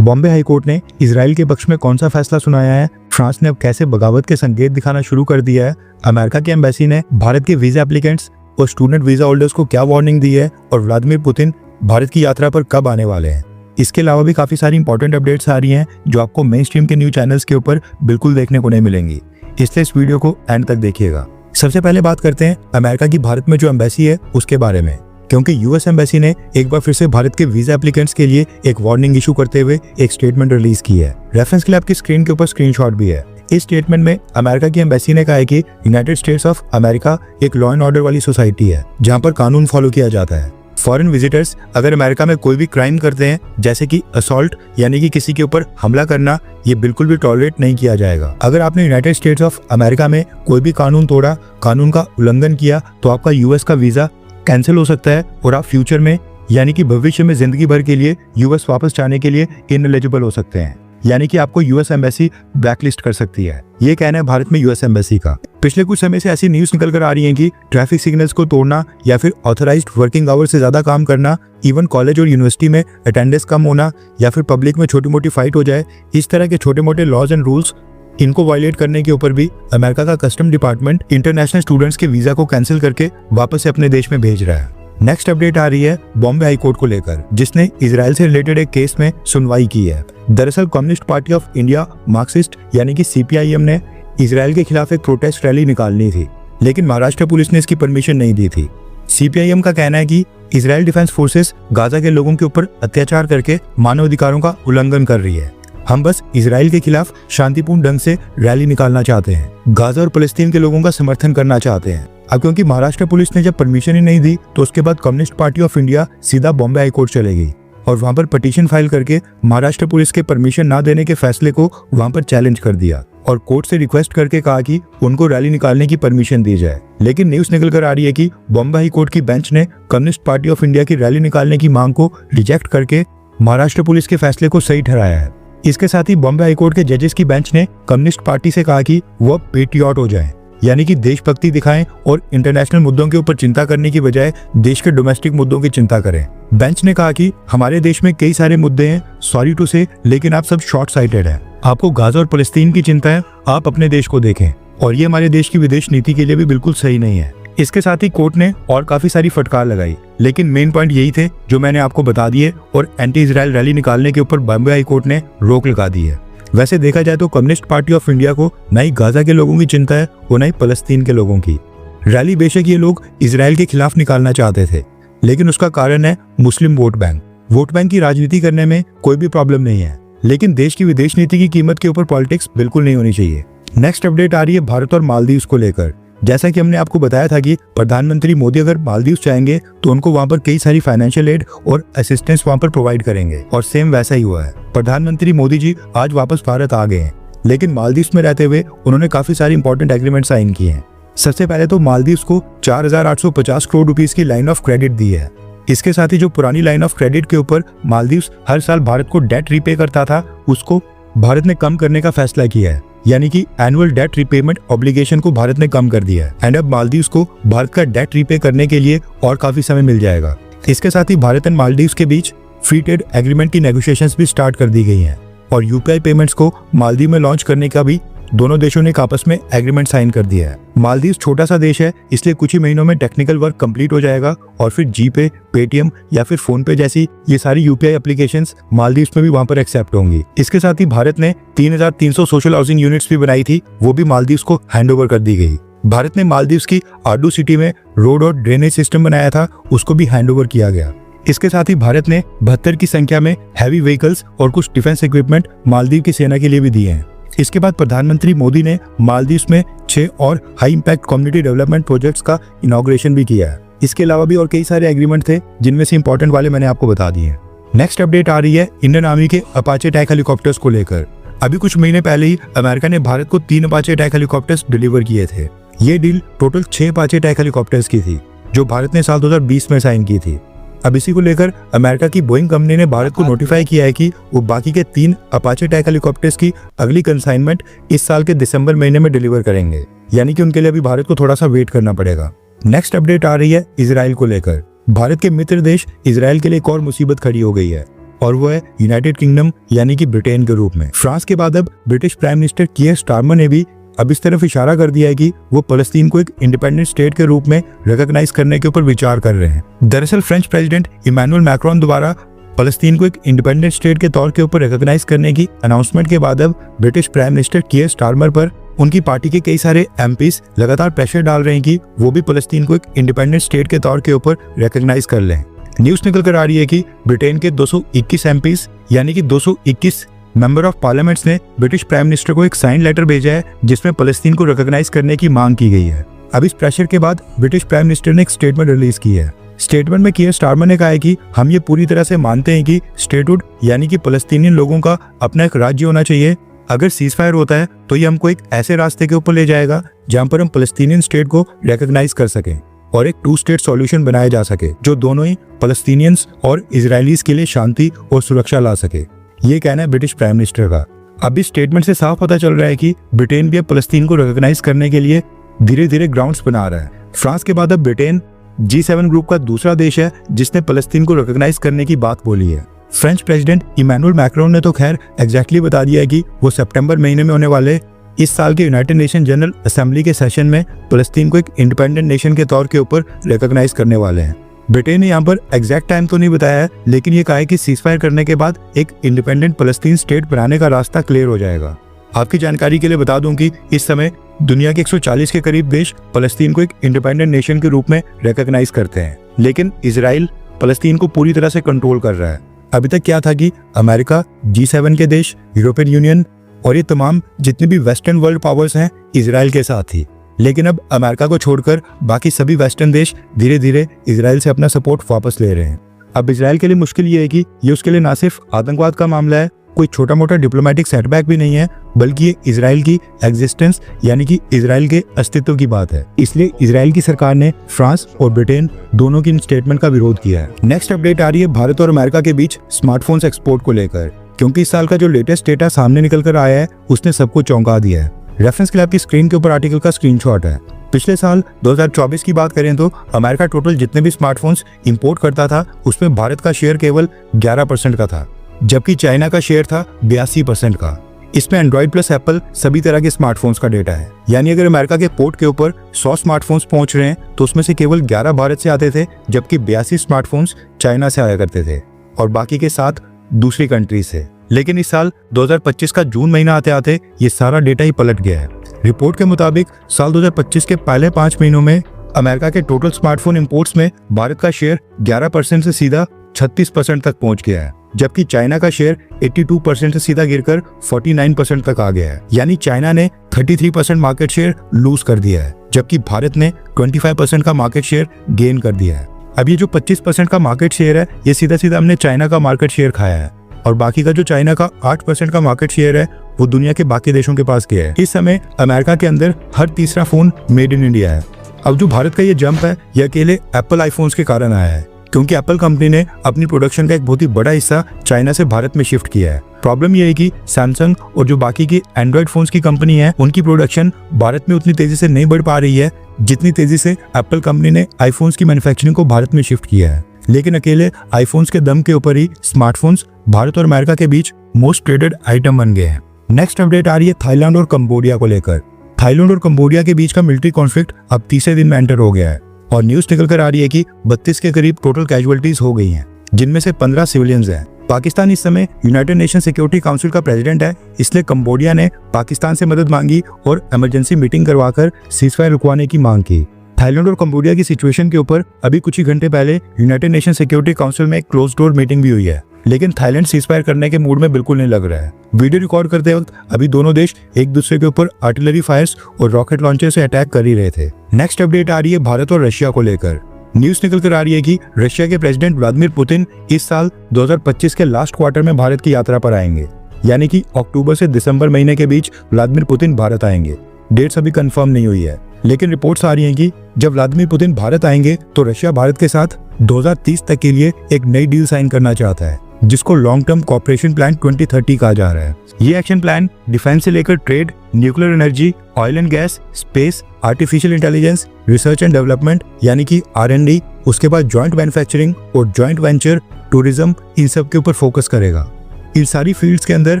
Bombay high court ने Israel के पक्ष में कौन सा फैसला सुनाया है? फ्रांस ने अब कैसे बगावत के संकेत दिखाना शुरू कर दिया है? अमेरिका की एम्बेसी ने भारत के वीजा एप्लीकेंट्स और स्टूडेंट वीजा होल्डर्स को क्या वार्निंग दी है? और व्लादिमीर पुतिन भारत की यात्रा पर कब आने वाले हैं? इसके अलावा भी काफी सारी इंपॉर्टेंट अपडेट्स आ रही हैं जो आपको मेन स्ट्रीम के न्यूज चैनल्स के ऊपर बिल्कुल देखने को नहीं मिलेंगी, इसलिए इस वीडियो को एंड तक देखिएगा। सबसे पहले बात करते हैं अमेरिका की भारत में जो एम्बेसी है उसके बारे में, क्योंकि यूएस एम्बेसी ने एक बार फिर से भारत के वीजा एप्लीकेंट्स के लिए एक वार्निंग इशू करते हुए एक स्टेटमेंट रिलीज की है। रेफरेंस के लिए आपकी स्क्रीन के ऊपर स्क्रीनशॉट भी है। इस स्टेटमेंट में अमेरिका की एम्बेसी ने कहा है कि यूनाइटेड स्टेट्स ऑफ अमेरिका एक लॉ एंड ऑर्डर वाली सोसाइटी है जहां पर कानून फॉलो किया जाता है। फॉरेन विजिटर्स अगर अमेरिका में कोई भी क्राइम करते हैं जैसे कि असॉल्ट यानी कि किसी के ऊपर हमला करना, ये बिल्कुल भी टॉलरेट नहीं किया जाएगा। अगर आपने यूनाइटेड स्टेट्स ऑफ अमेरिका में कोई भी कानून तोड़ा, कानून का उल्लंघन किया, तो आपका यूएस का वीजा कैंसिल हो सकता है और आप फ्यूचर में यानी कि भविष्य में जिंदगी भर के लिए यूएस वापस जाने के लिए इनएलिजिबल हो सकते हैं, यानी कि आपको यूएस एम्बेसी ब्लैकलिस्ट कर सकती है। ये कहना है भारत में यूएस एम्बेसी का। पिछले कुछ समय से ऐसी न्यूज निकल कर आ रही है कि ट्रैफिक सिग्नल्स को तोड़ना या फिर ऑथराइज्ड वर्किंग आवर से ज्यादा काम करना, इवन कॉलेज और यूनिवर्सिटी में अटेंडेंस कम होना या फिर पब्लिक में छोटी मोटी फाइट हो जाए, इस तरह के छोटे मोटे लॉज एंड रूल्स इनको वायलेट करने के ऊपर भी अमेरिका का कस्टम डिपार्टमेंट इंटरनेशनल स्टूडेंट्स के वीजा को कैंसिल करके वापस से अपने देश में भेज रहा है। नेक्स्ट अपडेट आ रही है बॉम्बे हाई कोर्ट को लेकर, जिसने इजराइल से रिलेटेड एक केस में सुनवाई की है। दरअसल communist party of India Marxist यानी कि सीपीआईएम ने इजराइल के खिलाफ एक प्रोटेस्ट रैली निकालनी थी, लेकिन महाराष्ट्र पुलिस ने इसकी परमिशन नहीं दी थी। सीपीआईएम का कहना है कि इजराइल डिफेंस फोर्सेस गाजा के लोगों के ऊपर अत्याचार करके मानवाधिकारों का उल्लंघन कर रही है। हम बस इजराइल के खिलाफ शांतिपूर्ण ढंग से रैली निकालना चाहते हैं, गाजा और फलस्तीन के लोगों का समर्थन करना चाहते हैं। अब क्योंकि महाराष्ट्र पुलिस ने जब परमिशन ही नहीं दी तो उसके बाद कम्युनिस्ट पार्टी ऑफ इंडिया सीधा बॉम्बे हाई कोर्ट चले गई और वहां पर पिटीशन फाइल करके महाराष्ट्र पुलिस के परमिशन ना देने के फैसले को वहां पर चैलेंज कर दिया और कोर्ट से रिक्वेस्ट करके कहा कि उनको रैली निकालने की परमिशन दी जाए। लेकिन न्यूज निकल कर आ रही है कि बॉम्बे हाई कोर्ट की बेंच ने कम्युनिस्ट पार्टी ऑफ इंडिया की रैली निकालने की मांग को रिजेक्ट करके महाराष्ट्र पुलिस के फैसले को सही ठहराया है। इसके साथ ही बॉम्बे हाई कोर्ट के जजेस की बेंच ने कम्युनिस्ट पार्टी से कहा कि वो पेट्रियट हो जाएं, यानी कि देशभक्ति दिखाएं और इंटरनेशनल मुद्दों के ऊपर चिंता करने की बजाय देश के डोमेस्टिक मुद्दों की चिंता करें। बेंच ने कहा कि हमारे देश में कई सारे मुद्दे हैं, सॉरी टू से, लेकिन आप सब शॉर्ट साइटेड हैं। आपको गाजा और फलस्तीन की चिंता है, आप अपने देश को देखें, और ये हमारे देश की विदेश नीति के लिए भी बिल्कुल सही नहीं है। इसके साथ ही कोर्ट ने और काफी सारी फटकार लगाई, लेकिन मेन पॉइंट यही थे जो मैंने आपको बता दिए और एंटी इजराइल रैली निकालने के ऊपर बॉम्बे हाई कोर्ट ने रोक लगा दी है। वैसे देखा जाए तो कम्युनिस्ट पार्टी ऑफ इंडिया को न ही गाजा के लोगों की चिंता है और न ही फलस्तीन के लोगों की। रैली बेशक ये लोग इजराइल के खिलाफ निकालना चाहते थे, लेकिन उसका कारण है मुस्लिम वोट बैंक। वोट बैंक की राजनीति करने में कोई भी प्रॉब्लम नहीं है, लेकिन देश की विदेश नीति की कीमत के ऊपर पॉलिटिक्स बिल्कुल नहीं होनी चाहिए। नेक्स्ट अपडेट आ रही है भारत और मालदीव्स को लेकर। जैसा कि हमने आपको बताया था कि प्रधानमंत्री मोदी अगर मालदीव्स जाएंगे तो उनको वहां पर कई सारी फाइनेंशियल एड और असिस्टेंस वहां पर प्रोवाइड करेंगे, और सेम वैसा ही हुआ है। प्रधानमंत्री मोदी जी आज वापस भारत आ गए हैं, लेकिन मालदीव्स में रहते हुए उन्होंने काफी सारी इंपॉर्टेंट एग्रीमेंट साइन किए हैं। सबसे पहले तो मालदीव्स को 4,850 करोड़ रुपीस की लाइन ऑफ क्रेडिट दी है। इसके साथ ही जो पुरानी लाइन ऑफ क्रेडिट के ऊपर मालदीव्स हर साल भारत को डेट रीपे करता था, उसको भारत ने कम करने का फैसला किया है, यानी कि एनुअल डेट रीपेमेंट ऑब्लिगेशन को भारत ने कम कर दिया है। एंड अब मालदीव्स को भारत का डेट रीपे करने के लिए और काफी समय मिल जाएगा। इसके साथ ही भारत एंड मालदीव्स के बीच फ्री ट्रेड एग्रीमेंट की नेगोशिएशंस भी स्टार्ट कर दी गई हैं और यूपीआई पेमेंट्स को मालदीव में लॉन्च करने का भी दोनों देशों ने आपस में एग्रीमेंट साइन कर दिया है। मालदीव छोटा सा देश है, इसलिए कुछ ही महीनों में टेक्निकल वर्क कंप्लीट हो जाएगा और फिर जीपे, पेटीएम या फिर फोन पे जैसी ये सारी यूपीआई एप्लीकेशंस मालदीव्स में भी वहां पर एक्सेप्ट होंगी। इसके साथ ही भारत ने 3,300 सोशल हाउसिंग यूनिट्स भी बनाई थी, वो भी मालदीव्स को हैंडओवर कर दी गई। भारत ने मालदीव्स की आडू सिटी में रोड और ड्रेनेज सिस्टम बनाया था, उसको भी हैंडओवर किया गया। इसके साथ ही भारत ने 72 की संख्या में हैवी व्हीकल्स और कुछ डिफेंस इक्विपमेंट मालदीव की सेना के लिए भी दिए हैं। इसके बाद प्रधानमंत्री मोदी ने मालदीव्स में 6 और high impact community development projects का इनॉग्रेशन भी किया है। इसके अलावा भी और कई सारे एग्रीमेंट थे, जिनमें से इंपॉर्टेंट वाले मैंने आपको बता दिए। नेक्स्ट अपडेट आ रही है इंडियन आर्मी के अपाचे अटैक हेलीकॉप्टर्स को लेकर। अभी कुछ महीने पहले ही अमेरिका ने भारत को 3 अपाचे अटैक हेलीकॉप्टर्स डिलीवर किए थे। ये deal total 6 Apache attack helicopters की थी, जो भारत ने साल 2020 में साइन की थी। अब इसी को लेकर अमेरिका की बोइंग कंपनी ने भारत को नोटिफाई किया है कि वो बाकी के 3 अपाचे अटैक हेलीकॉप्टर्स की अगली कंसाइनमेंट इस साल के दिसंबर महीने में डिलीवर करेंगे, यानी कि उनके लिए अभी भारत को थोड़ा सा वेट करना पड़ेगा। नेक्स्ट अपडेट आ रही है इजराइल को लेकर। भारत के मित्र देश इजराइल के लिए एक और मुसीबत खड़ी हो गई है। और वो है यूनाइटेड किंगडम यानी कि ब्रिटेन के रूप में। फ्रांस के बाद अब ब्रिटिश प्राइम मिनिस्टर कीयर स्टारमर ने भी अब इस तरफ इशारा कर दिया है कि वो फलस्तीन को एक इंडिपेंडेंट स्टेट के रूप में रिकॉग्नाइज करने के ऊपर विचार कर रहे हैं। दरअसल फ्रेंच प्रेसिडेंट इमैनुअल मैक्रोन द्वारा फलस्तीन को एक इंडिपेंडेंट स्टेट के तौर के ऊपर रिकॉग्नाइज करने की अनाउंसमेंट के बाद अब ब्रिटिश प्राइम मिनिस्टर कीयर स्टारमर पर उनकी पार्टी के कई सारे एमपीज लगातार प्रेशर डाल रहे हैं कि वो भी फलस्तीन को एक इंडिपेंडेंट स्टेट के तौर के ऊपर रिकॉग्नाइज कर लें। न्यूज निकल कर आ रही है कि ब्रिटेन के 221 एमपीज यानी कि 221 मेंबर ऑफ पार्लियामेंट्स ने ब्रिटिश प्राइम मिनिस्टर को एक साइन लेटर भेजा है जिसमें फलस्तीन को रिकॉग्नाइज करने की मांग की गई है। अब इस प्रेशर के बाद ब्रिटिश प्राइम मिनिस्टर ने एक स्टेटमेंट रिलीज की है। स्टेटमेंट में कीयर स्टारमर ने कहा है कि हम ये पूरी तरह से मानते हैं कि स्टेटहुड यानी कि फलस्तीनी लोगों का अपना एक राज्य होना चाहिए। अगर सीज फायर होता है तो ये हमको एक ऐसे रास्ते के ऊपर ले जाएगा जहां पर हम फलस्तीनियन स्टेट को रिकॉग्नाइज कर सकें और एक 2 स्टेट सॉल्यूशन बनाया जा सके जो दोनों ही फलस्तीनियंस और इजरायलीज के लिए शांति और सुरक्षा ला सके। ये कहना है ब्रिटिश प्राइम मिनिस्टर का। अब इस स्टेटमेंट से साफ पता चल रहा है कि ब्रिटेन भी अब फलस्तीन को रिकॉग्नाइज करने के लिए धीरे धीरे ग्राउंड्स बना रहा है। फ्रांस के बाद अब ब्रिटेन G7 ग्रुप का दूसरा देश है जिसने फलस्तीन को रिकॉग्नाइज करने की बात बोली है। फ्रेंच प्रेसिडेंट इमैनुअल मैक्रोन ने तो खैर एग्जैक्टली बता दिया है कि वो सितंबर महीने में होने वाले इस साल के यूनाइटेड नेशन जनरल असेंबली के सेशन में फलस्तीन को एक इंडिपेंडेंट नेशन के तौर के ऊपर रिकॉग्नाइज करने वाले हैं। ब्रिटेन ने यहाँ पर एग्जैक्ट टाइम तो नहीं बताया है, लेकिन ये कहा है कि सीज फायर करने के बाद एक इंडिपेंडेंट फलस्तीन स्टेट बनाने का रास्ता क्लियर हो जाएगा। आपकी जानकारी के लिए बता दूं कि इस समय दुनिया के 140 के करीब देश फलस्तीन को एक इंडिपेंडेंट नेशन के रूप में रिकॉग्नाइज करते हैं, लेकिन इजराइल फलस्तीन को पूरी तरह से कंट्रोल कर रहा है। अभी तक क्या था कि अमेरिका, G7 के देश, यूरोपियन यूनियन और ये तमाम जितने भी वेस्टर्न वर्ल्ड पावर्स हैं इजराइल के साथ ही, लेकिन अब अमेरिका को छोड़कर बाकी सभी वेस्टर्न देश धीरे धीरे इजराइल से अपना सपोर्ट वापस ले रहे हैं। अब इजराइल के लिए मुश्किल ये है कि ये उसके लिए ना सिर्फ आतंकवाद का मामला है, कोई छोटा मोटा डिप्लोमेटिक सेटबैक भी नहीं है, बल्कि ये इजराइल की एग्जिस्टेंस यानी कि इजराइल के अस्तित्व की बात है। इसलिए इजराइल की सरकार ने फ्रांस और ब्रिटेन दोनों की इन स्टेटमेंट का विरोध किया है। नेक्स्ट अपडेट आ रही है भारत और अमेरिका के बीच स्मार्टफोन्स एक्सपोर्ट को लेकर, क्योंकि इस साल का जो लेटेस्ट डेटा सामने निकल कर आया है उसने सबको चौंका दिया है। रेफरेंस के लिए आपकी स्क्रीन के ऊपर आर्टिकल का स्क्रीनशॉट है। पिछले साल 2024 की बात करें तो अमेरिका टोटल जितने भी स्मार्टफोन्स इंपोर्ट करता था उसमें भारत का शेयर केवल 11% का था, जबकि चाइना का शेयर था 82% का। इसमें एंड्रॉइड प्लस एप्पल सभी तरह के स्मार्टफोन्स का डेटा है। यानी अगर अमेरिका के पोर्ट के ऊपर 100 स्मार्टफोन्स पहुंच रहे हैं तो उसमें से केवल 11 भारत से आते थे, जबकि 82 स्मार्टफोन्स चाइना से आया करते थे और बाकी के 7 दूसरी कंट्री से। लेकिन इस साल 2025 का जून महीना आते आते ये सारा डेटा ही पलट गया है। रिपोर्ट के मुताबिक साल 2025 के पहले 5 महीनों में अमेरिका के टोटल स्मार्टफोन इंपोर्ट्स में भारत का शेयर 11% से सीधा 36% तक पहुंच गया है, जबकि चाइना का शेयर 82% से सीधा गिरकर 49% तक आ गया है। यानी चाइना ने 33% मार्केट शेयर लूज कर दिया है, जबकि भारत ने 25% का मार्केट शेयर गेन कर दिया है। अब ये जो 25% का मार्केट शेयर है ये सीधा सीधा हमने चाइना का मार्केट शेयर खाया है, और बाकी का जो चाइना का 8% का मार्केट शेयर है वो दुनिया के बाकी देशों के पास गया है। इस समय अमेरिका के अंदर हर तीसरा फोन मेड इन इंडिया है। अब जो भारत का ये जंप है ये अकेले एप्पल आईफोन्स के कारण आया है, क्योंकि एप्पल कंपनी ने अपनी प्रोडक्शन का एक बहुत ही बड़ा हिस्सा चाइना से भारत में शिफ्ट किया है। प्रॉब्लम ये है कि सैमसंग और जो बाकी की एंड्रॉइड फोन्स की कंपनी है उनकी प्रोडक्शन भारत में उतनी तेजी से नहीं बढ़ पा रही है जितनी तेजी से एप्पल कंपनी ने आईफोन्स की मैन्युफैक्चरिंग को भारत में शिफ्ट किया है। लेकिन अकेले आईफोन्स के दम के ऊपर ही स्मार्टफोन्स भारत और अमेरिका के बीच मोस्ट ट्रेडेड आइटम बन गए हैं। नेक्स्ट अपडेट आ रही है थाईलैंड और कंबोडिया को लेकर। थाईलैंड और कंबोडिया के बीच का मिलिट्री कॉन्फ्लिक्ट अब तीसरे दिन में एंटर हो गया है और न्यूज निकल कर आ रही है कि 32 के करीब टोटल कैजुअलिटीज हो गई हैं, जिनमें से 15 सिविलियंस हैं। पाकिस्तान इस समय यूनाइटेड नेशन सिक्योरिटी काउंसिल का प्रेसिडेंट है, इसलिए कंबोडिया ने पाकिस्तान से मदद मांगी और इमरजेंसी मीटिंग करवाकर सीजफायर रुकवाने की मांग की। थाईलैंड और कंबोडिया की सिचुएशन के ऊपर अभी कुछ ही घंटे पहले यूनाइटेड नेशन सिक्योरिटी काउंसिल में एक क्लोज डोर मीटिंग भी हुई है, लेकिन थाईलैंड सीजफायर करने के मूड में बिल्कुल नहीं लग रहा है। वीडियो रिकॉर्ड करते वक्त अभी दोनों देश एक दूसरे के ऊपर आर्टिलरी फायर्स और रॉकेट लॉन्चर से अटैक कर ही रहे थे। नेक्स्ट अपडेट आ रही है भारत और रशिया को लेकर। न्यूज निकल कर आ रही है कि रशिया के प्रेसिडेंट व्लादिमीर पुतिन इस साल 2025 के लास्ट क्वार्टर में भारत की यात्रा पर आएंगे, यानी कि अक्टूबर से दिसंबर महीने के बीच व्लादिमीर पुतिन भारत आएंगे। डेट्स अभी कंफर्म नहीं हुई है, लेकिन रिपोर्ट्स आ रही हैं कि जब व्लादिमीर पुतिन भारत आएंगे तो रशिया भारत के साथ 2030 तक के लिए एक नई डील साइन करना चाहता है, जिसको लॉन्ग टर्म कोऑपरेशन प्लान 2030 कहा जा रहा है। ये एक्शन प्लान डिफेंस से लेकर trade, nuclear energy, oil and gas, space, artificial intelligence, research and development यानी कि R&D, उसके बाद जॉइंट मैन्युफैक्चरिंग और जॉइंट वेंचर टूरिज्म, इन सब के ऊपर फोकस करेगा। इन सारी फील्ड्स के अंदर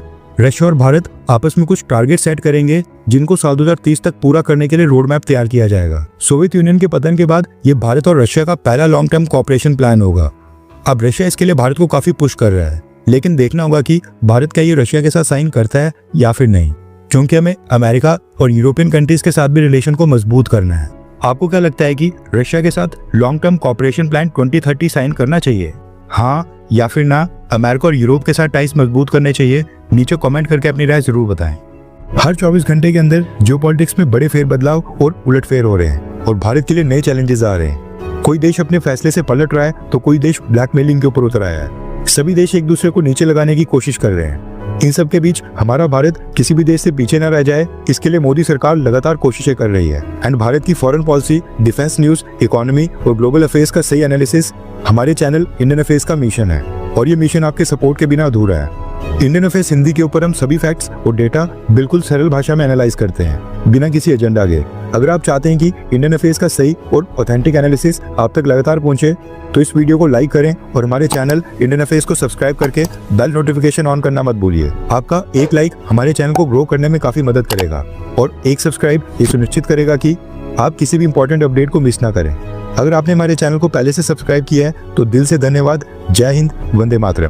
रशिया और भारत आपस में कुछ टारगेट सेट करेंगे जिनको साल 2030 तक पूरा करने के लिए रोड मैप तैयार किया जाएगा। सोवियत यूनियन के पतन के बाद ये भारत और रशिया का पहला लॉन्ग टर्म कोऑपरेशन प्लान होगा। अब रशिया इसके लिए भारत को काफी पुश कर रहा है, लेकिन देखना होगा कि भारत क्या ये रशिया के साथ साइन करता है या फिर नहीं, क्योंकि हमें अमेरिका और यूरोपियन कंट्रीज के साथ भी रिलेशन को मजबूत करना है। आपको क्या लगता है कि रशिया के साथ long term cooperation plan 2030 sign करना चाहिए, हाँ या फिर ना? अमेरिका और यूरोप के साथ टाइज मजबूत करने चाहिए? नीचे कमेंट करके अपनी राय जरूर बताएं। हर 24 घंटे के अंदर जियोपॉलिटिक्स में बड़े फेरबदलाव और उलटफेर हो रहे हैं और भारत के लिए नए चैलेंजेस आ रहे हैं। कोई देश अपने फैसले से पलट रहा है तो कोई देश ब्लैकमेलिंग के ऊपर उतर आया है। सभी देश एक दूसरे को नीचे लगाने की कोशिश कर रहे हैं। इन सब के बीच हमारा भारत किसी भी देश से पीछे न रह जाए, इसके लिए मोदी सरकार लगातार कोशिशें कर रही है। एंड भारत की foreign policy, defence news, economy और ग्लोबल अफेयर्स का सही एनालिसिस हमारे चैनल इंडियन अफेयर्स का मिशन है और ये मिशन आपके सपोर्ट के बिना अधूरा है। इंडियन अफेयर्स हिंदी के ऊपर हम सभी फैक्ट्स और डेटा बिल्कुल सरल भाषा में एनालाइज करते हैं, बिना किसी एजेंडा के। अगर आप चाहते हैं कि इंडियन अफेयर्स का सही और ऑथेंटिक एनालिसिस आप तक लगातार पहुंचे, तो इस वीडियो को लाइक करें और हमारे चैनल इंडियन अफेयर्स को सब्सक्राइब करके बेल नोटिफिकेशन ऑन करना मत भूलिए। आपका एक लाइक हमारे चैनल को ग्रो करने में काफी मदद करेगा और एक सब्सक्राइब ये सुनिश्चित करेगा कि आप किसी भी इंपॉर्टेंट अपडेट को मिस ना करें। अगर आपने हमारे चैनल को पहले से सब्सक्राइब किया है तो दिल से धन्यवाद। जय हिंद, वंदे मातरम।